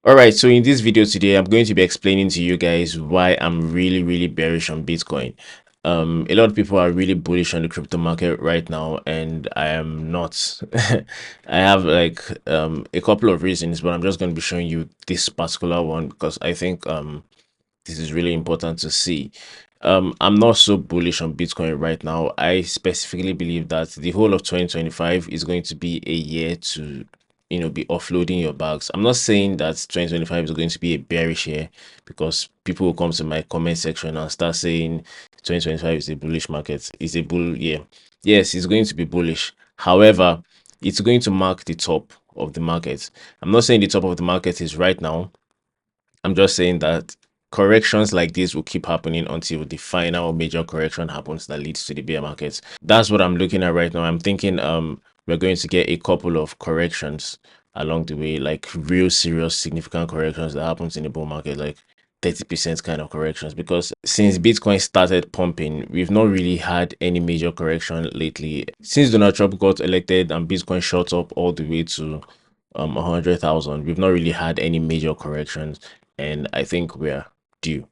All right, so in this video today, I'm going to be explaining to you guys why I'm really bearish on Bitcoin. A lot of people are really bullish on the crypto market right now, and I am not. I have like a couple of reasons, but I'm just going to be showing you this particular one because I think this is really important to see. I'm not so bullish on Bitcoin right now. I specifically believe that the whole of 2025 is going to be a year to, be offloading your bags. I'm not saying that 2025 is going to be a bearish year because people will come to my comment section and start saying 2025 is a bullish market, is a bull year. Yes, it's going to be bullish. However, it's going to mark the top of the market. I'm not saying the top of the market is right now. I'm just saying that corrections like this will keep happening until the final major correction happens that leads to the bear market. That's what I'm looking at right now. I'm thinking we're going to get a couple of corrections along the way, like real serious significant corrections that happens in the bull market, like 30% kind of corrections, because since Bitcoin started pumping, we've not really had any major correction lately. Since Donald Trump got elected and Bitcoin shot up all the way to 100,000, we've not really had any major corrections, and I think we're due.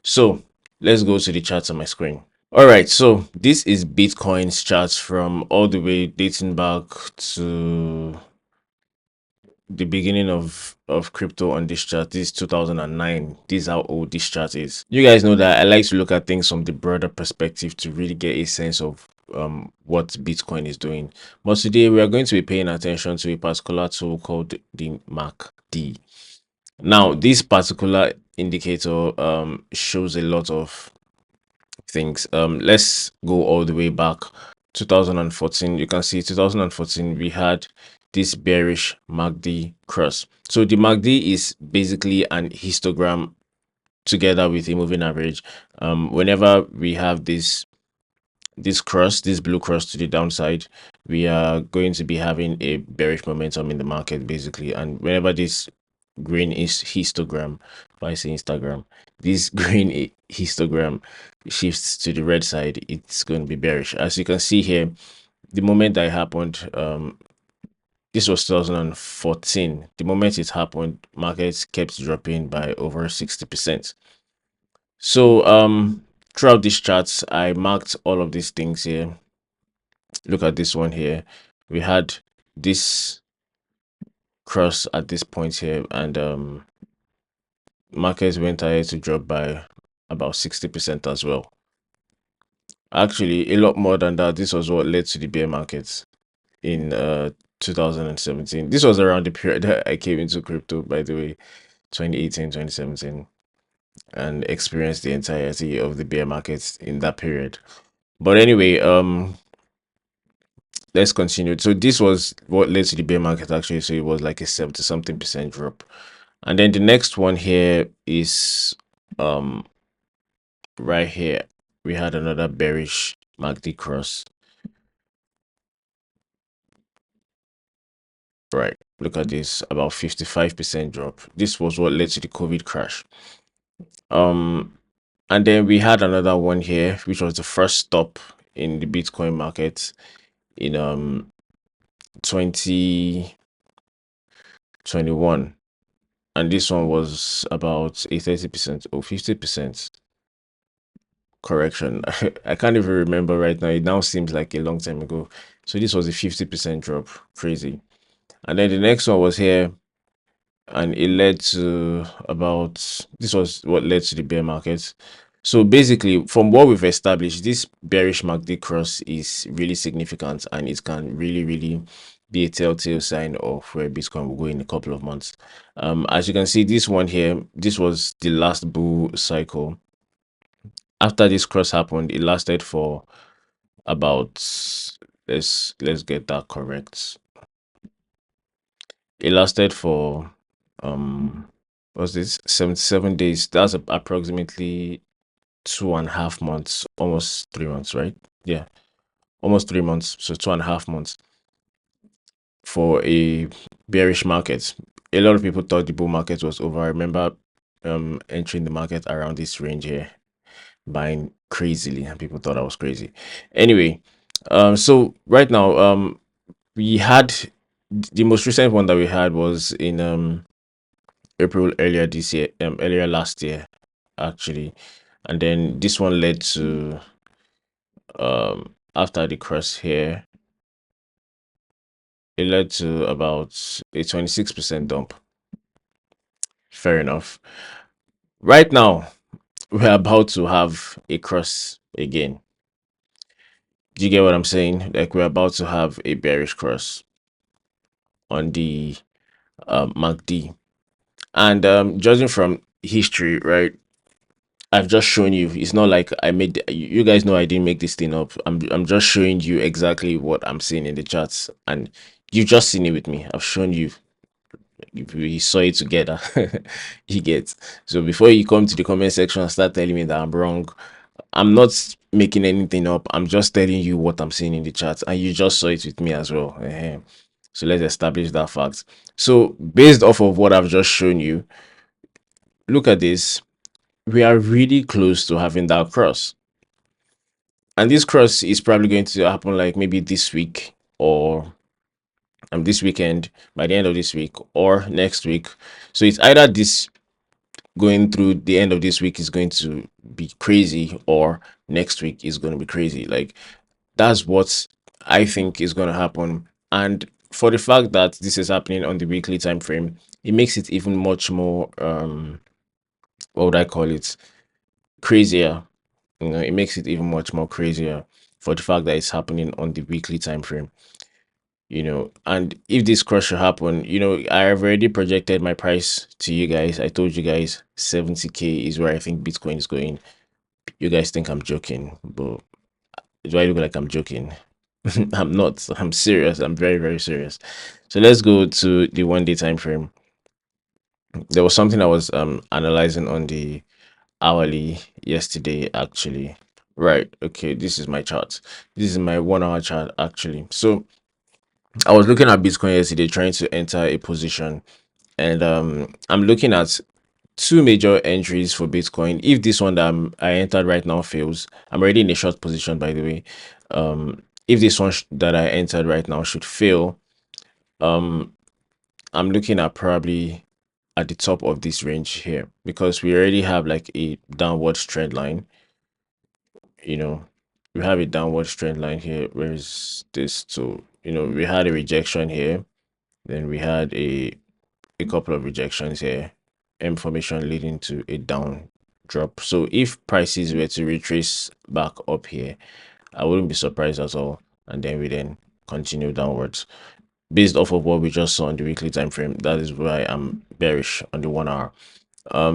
So let's go to the charts on my screen. All right, so this is Bitcoin's charts from all the way dating back to the beginning of crypto on this chart. This is 2009. This is how old this chart is. You guys know that I like to look at things from the broader perspective to really get a sense of what Bitcoin is doing. But today we are going to be paying attention to a particular tool called the MACD. Now, this particular indicator shows a lot of things. Let's go all the way back 2014. You can see 2014 we had this bearish MACD cross. So the MACD is basically an histogram together with a moving average. Whenever we have this cross, this blue cross to the downside, we are going to be having a bearish momentum in the market basically. And whenever this green is histogram, if I say Instagram, this green histogram shifts to the red side, it's going to be bearish. As you can see here, the moment that happened, this was 2014. The moment it happened, markets kept dropping by over 60%. So throughout these charts, I marked all of these things here. Look at this one here. We had this cross at this point here, and markets went ahead to drop by about 60% as well. Actually, a lot more than that. This was what led to the bear markets in 2017. This was around the period that I came into crypto, by the way, 2018, 2017, and experienced the entirety of the bear markets in that period. But anyway, let's continue. So this was what led to the bear market actually. So it was like a 70 something percent drop. And then the next one here is right here. We had another bearish MACD cross. Right. Look at this, about 55% drop. This was what led to the COVID crash. And then we had another one here, which was the first stop in the Bitcoin market in 2021. And this one was about a 30% or 50% correction. I can't even remember right now. It now seems like a long time ago. So this was a 50% drop. Crazy. And then the next one was here, and it led to about, this was what led to the bear market. So basically, from what we've established, this bearish MACD cross is really significant, and it can really be a telltale sign of where Bitcoin will go in a couple of months. As you can see, this one here, this was the last bull cycle. After this cross happened, it lasted for about, let's get that correct. It lasted for what's this, 77 days. That's approximately 2.5 months, almost 3 months, right? Yeah, almost 3 months. So 2.5 months for a bearish market. A lot of people thought the bull market was over. I remember entering the market around this range here, buying crazily, and people thought I was crazy. Anyway, so right now, we had the most recent one that we had was in April earlier this year, earlier last year, actually, and then this one led to after the cross here, it led to about a 26% dump. Fair enough. Right now, we're about to have a cross again. Do you get what I'm saying? Like we're about to have a bearish cross on the MACD. And judging from history, right? I've just shown you. It's not like I made. You guys know I didn't make this thing up. I'm just showing you exactly what I'm seeing in the charts, and you've just seen it with me. I've shown you. We saw it together. You get. So before you come to the comment section and start telling me that I'm wrong, I'm not making anything up. I'm just telling you what I'm seeing in the charts, and you just saw it with me as well. So let's establish that fact. So based off of what I've just shown you, look at this. We are really close to having that cross. And this cross is probably going to happen like maybe this week or this weekend, by the end of this week or next week. So it's either this going through the end of this week is going to be crazy or next week is going to be crazy. Like that's what I think is going to happen. And for the fact that this is happening on the weekly time frame, it makes it even much more what would I call it, crazier. It makes it even much more crazier for the fact that it's happening on the weekly time frame. And if this crush should happen, I have already projected my price to you guys. I told you guys 70k is where I think Bitcoin is going. You guys think I'm joking, but do I look like I'm joking? I'm not. I'm serious. I'm very, very serious. So let's go to the 1 day time frame. There was something I was analyzing on the hourly yesterday, actually. Right. Okay, this is my chart. This is my 1 hour chart, actually. So I was looking at Bitcoin yesterday, trying to enter a position, and I'm looking at two major entries for Bitcoin. If this one that I entered right now fails, I'm already in a short position, by the way. If this one that I entered right now should fail, um, I'm looking at probably at the top of this range here, because we already have like a downward trend line. you know we have a downward trend line here. Where is this? So we had a rejection here, then we had a couple of rejections here, information leading to a down drop. So if prices were to retrace back up here, I wouldn't be surprised at all, and then we continue downwards based off of what we just saw on the weekly time frame. That is why I'm bearish on the 1 hour.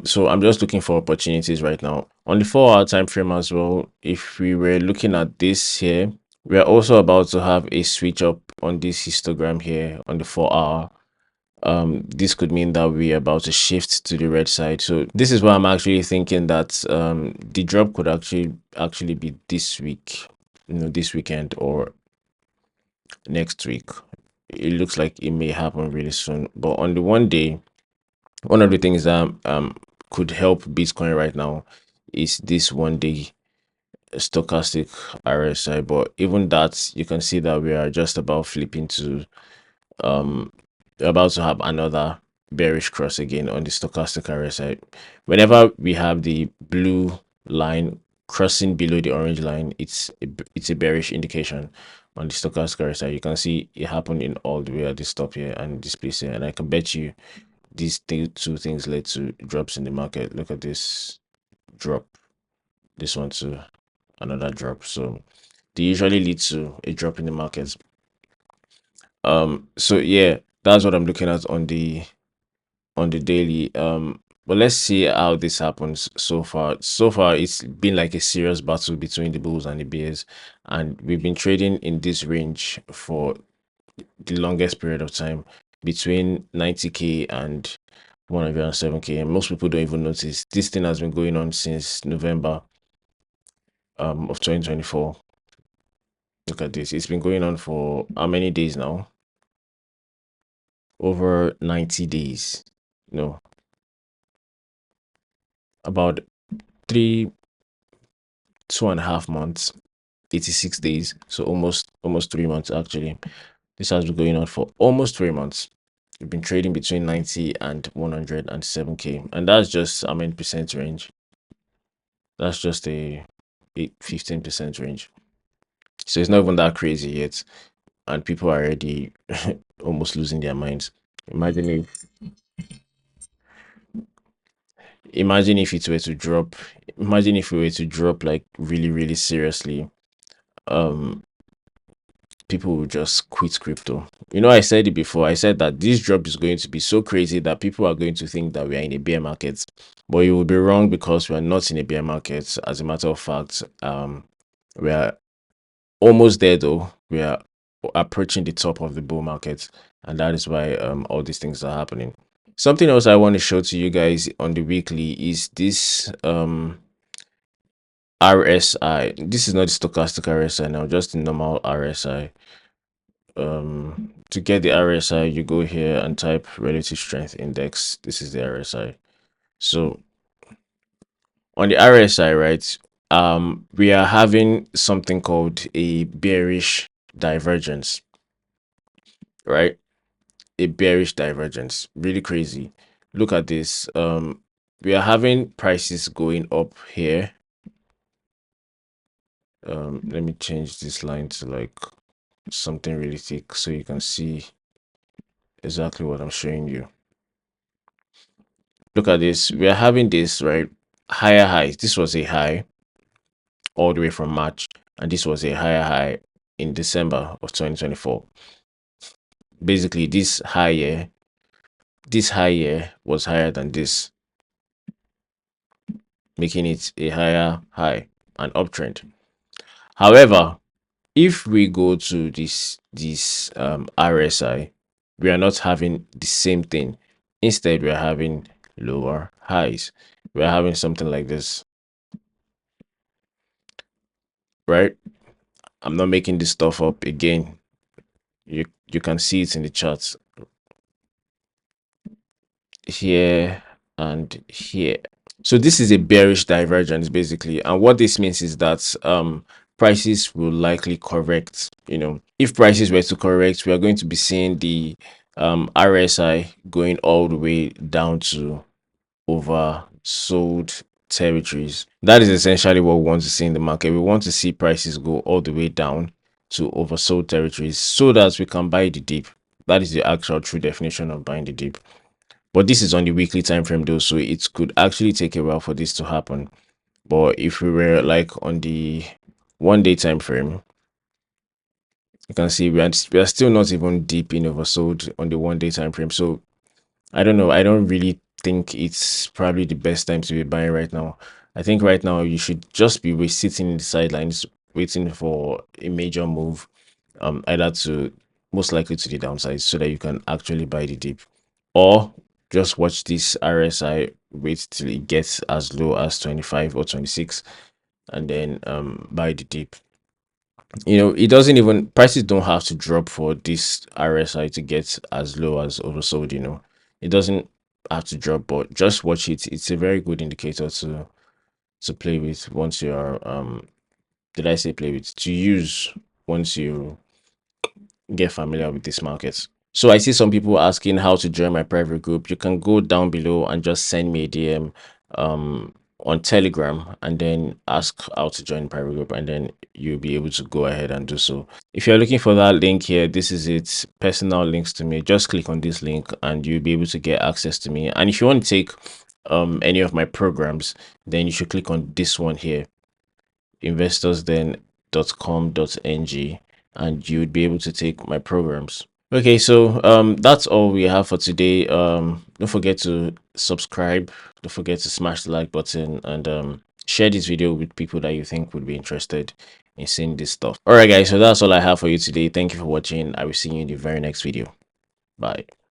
So I'm just looking for opportunities right now on the 4 hour time frame as well. If we were looking at this here, we are also about to have a switch up on this histogram here on the 4 hour. This could mean that we're about to shift to the red side. So this is why I'm actually thinking that the drop could actually be this week, this weekend or next week. It looks like it may happen really soon. But on the 1 day, one of the things that could help Bitcoin right now is this 1 day stochastic RSI. But even that, you can see that we are just about flipping to about to have another bearish cross again on the stochastic RSI. Whenever we have the blue line crossing below the orange line, it's a bearish indication on the stochastic RSI. You can see it happening all the way at this top here and this place here, and I can bet you these two things led to drops in the market. Look at this drop, this one too, another drop. So they usually lead to a drop in the market. So yeah, that's what I'm looking at on the daily. But let's see how this happens so far. So far, it's been like a serious battle between the bulls and the bears, and we've been trading in this range for the longest period of time, between 90k and 107k. And most people don't even notice. This thing has been going on since November of 2024. Look at this. It's been going on for how many days now? Over 90 days. No, about 2.5 months, 86 days. So almost 3 months actually. This has been going on for almost 3 months. we've been trading between 90 and 107k, and that's just how many percent range? That's just a 15% range. So it's not even that crazy yet, and people are already almost losing their minds. Imagine if imagine if it were to drop. Imagine if we were to drop like really, really seriously. Um, people will just quit crypto. You know, I said it before. I said that this drop is going to be so crazy that people are going to think that we are in a bear market. But you will be wrong because we are not in a bear market. As a matter of fact, we are almost there though. We are approaching the top of the bull market, and that is why all these things are happening. Something else I want to show to you guys on the weekly is this RSI. This is not the stochastic RSI now, just the normal RSI. To get the RSI, you go here and type relative strength index. This is the RSI. So on the RSI, right, we are having something called a bearish divergence, right? A bearish divergence, really crazy. Look at this. We are having prices going up here. Let me change this line to like something really thick so you can see exactly what I'm showing you. Look at this. We are having this, right? Higher highs. This was a high all the way from March, and this was a higher high in December of 2024. Basically, this high here was higher than this, making it a higher high, an uptrend. However, if we go to this RSI, we are not having the same thing. Instead, we are having lower highs. We are having something like this, right? I'm not making this stuff up again. You can see it in the charts here and here. So this is a bearish divergence basically, and what this means is that prices will likely correct. You know, if prices were to correct, we are going to be seeing the RSI going all the way down to oversold territories. That is essentially what we want to see in the market. We want to see prices go all the way down to oversold territories so that we can buy the dip. That is the actual true definition of buying the dip. But this is on the weekly time frame though, so it could actually take a while for this to happen. But if we were like on the 1 day time frame, you can see we are still not even deep in oversold on the 1 day time frame. So I don't know. I don't really think it's probably the best time to be buying right now. I think right now you should just be sitting in the sidelines, waiting for a major move, either to most likely to the downside, so that you can actually buy the dip, or just watch this RSI, wait till it gets as low as 25 or 26, and then buy the dip. You know, it doesn't even prices don't have to drop for this RSI to get as low as oversold. You know, it doesn't have to drop, but just watch it. It's a very good indicator to play with once you are did I say play with, to use once you get familiar with this market. So I see some people asking how to join my private group. You can go down below and just send me a DM on Telegram and then ask how to join the private group, and then you'll be able to go ahead and do so. If you're looking for that link here, this is it. Personal links to me. Just click on this link and you'll be able to get access to me. And if you want to take any of my programs, then you should click on this one here, investorsden.com.ng, and you'd be able to take my programs. Okay, so that's all we have for today. Don't forget to subscribe, don't forget to smash the like button, and share this video with people that you think would be interested in seeing this stuff. All right guys, so that's all I have for you today. Thank you for watching. I will see you in the very next video. Bye.